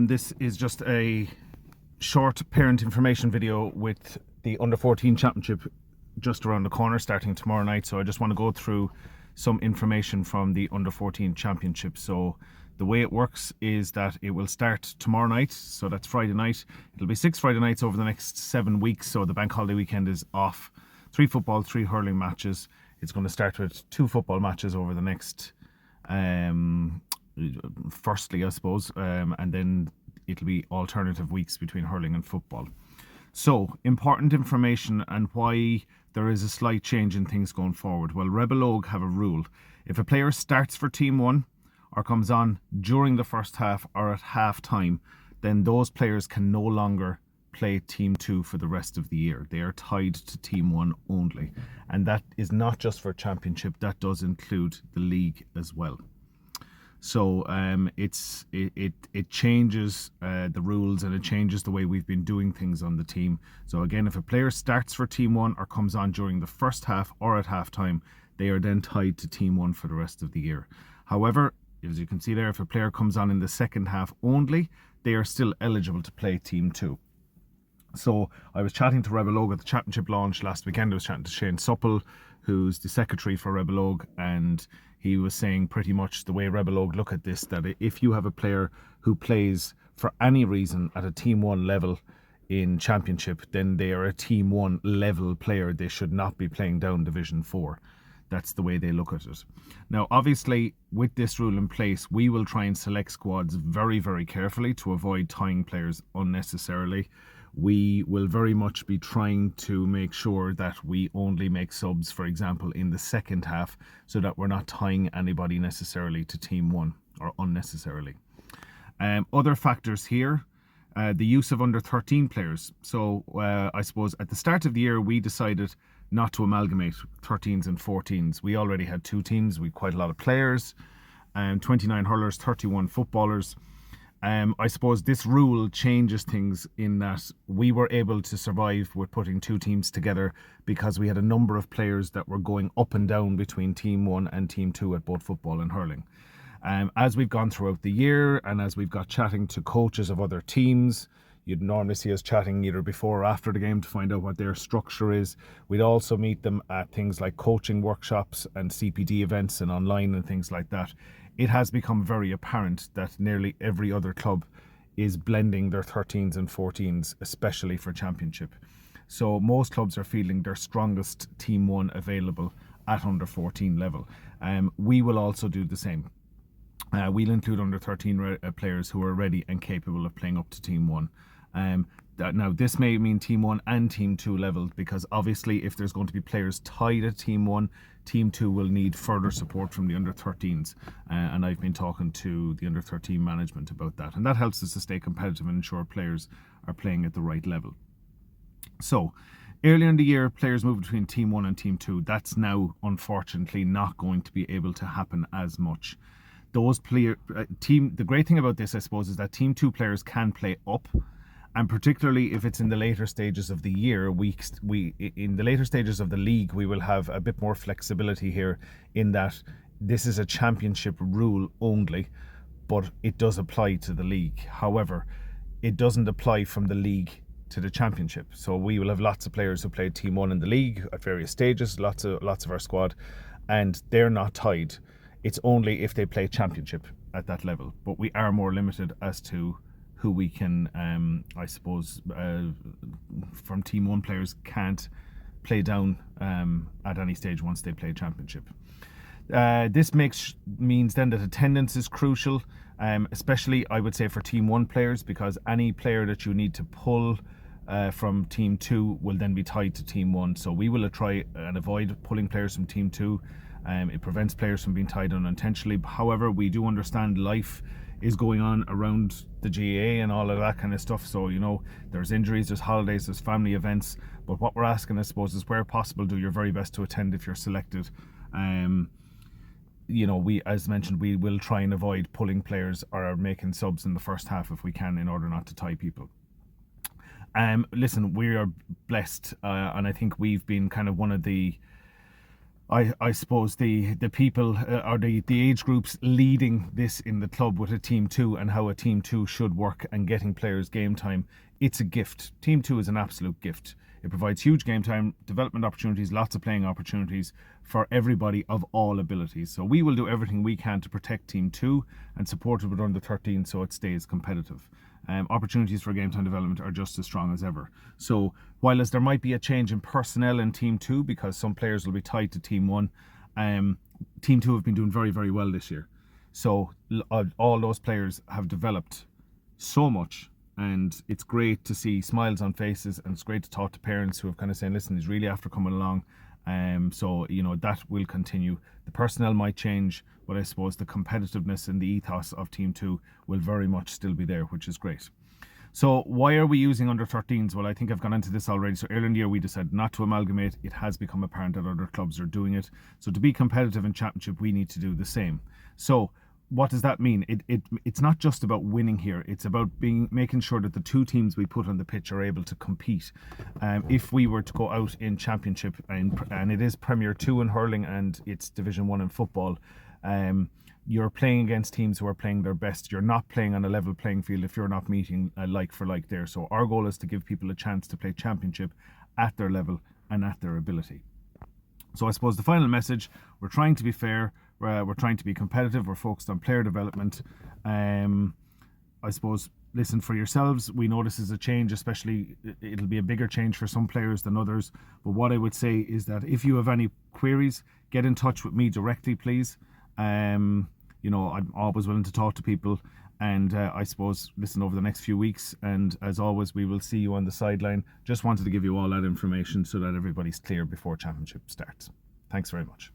This is just a short parent information video with the U14 Championship just around the corner, starting tomorrow night. So I just want to go through some information from the U14 Championship. So the way it works is that it will start tomorrow night, so that's Friday night. It'll be 6 Friday nights over the next 7 weeks, so the bank holiday weekend is off. 3 football, 3 hurling matches. It's going to start with 2 football matches over the next firstly, I suppose, and then it'll be alternative weeks between hurling and football. So, important information and why there is a slight change in things going forward. Well, Rebel Oak have a rule. If a player starts for Team 1 or comes on during the first half or at half time, then those players can no longer play Team 2 for the rest of the year. They are tied to Team 1 only. And that is not just for Championship, that does include the league as well. So it changes the rules, and it changes the way we've been doing things on the team. So again, if a player starts for Team 1 or comes on during the first half or at half time, they are then tied to Team 1 for the rest of the year. However, as you can see there, if a player comes on in the second half only, they are still eligible to play Team 2. So I was chatting to Rebel Oak at the Championship launch last weekend. I was chatting to Shane Supple, who's the secretary for Rebel Oak, and he was saying pretty much the way Rebel Oak look at this, that if you have a player who plays for any reason at a Team 1 level in Championship, then they are a Team 1 level player. They should not be playing down Division 4. That's the way they look at it. Now, obviously, with this rule in place, we will try and select squads very, very carefully to avoid tying players unnecessarily. We will very much be trying to make sure that we only make subs, for example, in the second half, so that we're not tying anybody necessarily to Team 1 or unnecessarily. Other factors here, the use of under 13 players. So I suppose at the start of the year, we decided not to amalgamate 13s and 14s. We already had 2 teams with quite a lot of players, 29 hurlers, 31 footballers. I suppose this rule changes things in that we were able to survive with putting 2 teams together because we had a number of players that were going up and down between Team 1 and Team 2 at both football and hurling. As we've gone throughout the year, and as we've got chatting to coaches of other teams, you'd normally see us chatting either before or after the game to find out what their structure is. We'd also meet them at things like coaching workshops and CPD events and online and things like that. It has become very apparent that nearly every other club is blending their 13s and 14s, especially for Championship. So most clubs are feeling their strongest Team 1 available at under 14 level. We will also do the same. We'll include under 13 players who are ready and capable of playing up to Team 1. Now, this may mean Team 1 and Team 2 levels, because obviously if there's going to be players tied at Team 1, Team 2 will need further support from the under 13s. And I've been talking to the under 13 management about that. And that helps us to stay competitive and ensure players are playing at the right level. So, earlier in the year, players moved between Team 1 and Team 2. That's now, unfortunately, not going to be able to happen as much. The great thing about this, I suppose, is that Team 2 players can play up. And particularly if it's in the later stages of the year, in the later stages of the league, we will have a bit more flexibility here in that this is a Championship rule only, but it does apply to the league. However, it doesn't apply from the league to the Championship. So we will have lots of players who played Team 1 in the league at various stages, lots of our squad, and they're not tied. It's only if they play Championship at that level. But we are more limited as to who we can, I suppose, from Team 1 players can't play down at any stage once they play Championship. This means then that attendance is crucial, especially, I would say, for Team 1 players, because any player that you need to pull from Team 2 will then be tied to Team 1. So we will try and avoid pulling players from Team 2. It prevents players from being tied unintentionally. However, we do understand life is going on around the GAA and all of that kind of stuff. So, you know, there's injuries, there's holidays, there's family events. But what we're asking, I suppose, is where possible, do your very best to attend if you're selected. You know, as mentioned, we will try and avoid pulling players or making subs in the first half if we can, in order not to tie people. Listen, we are blessed, and I think we've been kind of one of the I suppose the people or the age groups leading this in the club with a Team 2 and how a Team 2 should work and getting players game time, it's a gift. Team 2 is an absolute gift. It provides huge game time, development opportunities, lots of playing opportunities for everybody of all abilities. So we will do everything we can to protect Team 2 and support it with under 13 so it stays competitive. Opportunities for game time development are just as strong as ever. So while as there might be a change in personnel in Team 2 because some players will be tied to Team 1, Team 2 have been doing very, very well this year. So all those players have developed so much, and it's great to see smiles on faces, and it's great to talk to parents who have kind of saying, listen, he's really after coming along. So, that will continue. The personnel might change, but I suppose the competitiveness and the ethos of Team 2 will very much still be there, which is great. So why are we using under 13s? Well, I think I've gone into this already. So earlier in the year, we decided not to amalgamate. It has become apparent that other clubs are doing it. So to be competitive in Championship, we need to do the same. So what does that mean? It's not just about winning here. It's about making sure that the two teams we put on the pitch are able to compete. If we were to go out in Championship, and it is Premier 2 in hurling and it's Division 1 in football, you're playing against teams who are playing their best. You're not playing on a level playing field if you're not meeting like for like there. So our goal is to give people a chance to play Championship at their level and at their ability. So I suppose the final message, we're trying to be fair, we're trying to be competitive, we're focused on player development. I suppose, listen for yourselves, we know this is a change, especially it'll be a bigger change for some players than others. But what I would say is that if you have any queries, get in touch with me directly, please. I'm always willing to talk to people, and I suppose listen over the next few weeks, and as always we will see you on the sideline. Just wanted to give you all that information so that everybody's clear before Championship starts. Thanks very much.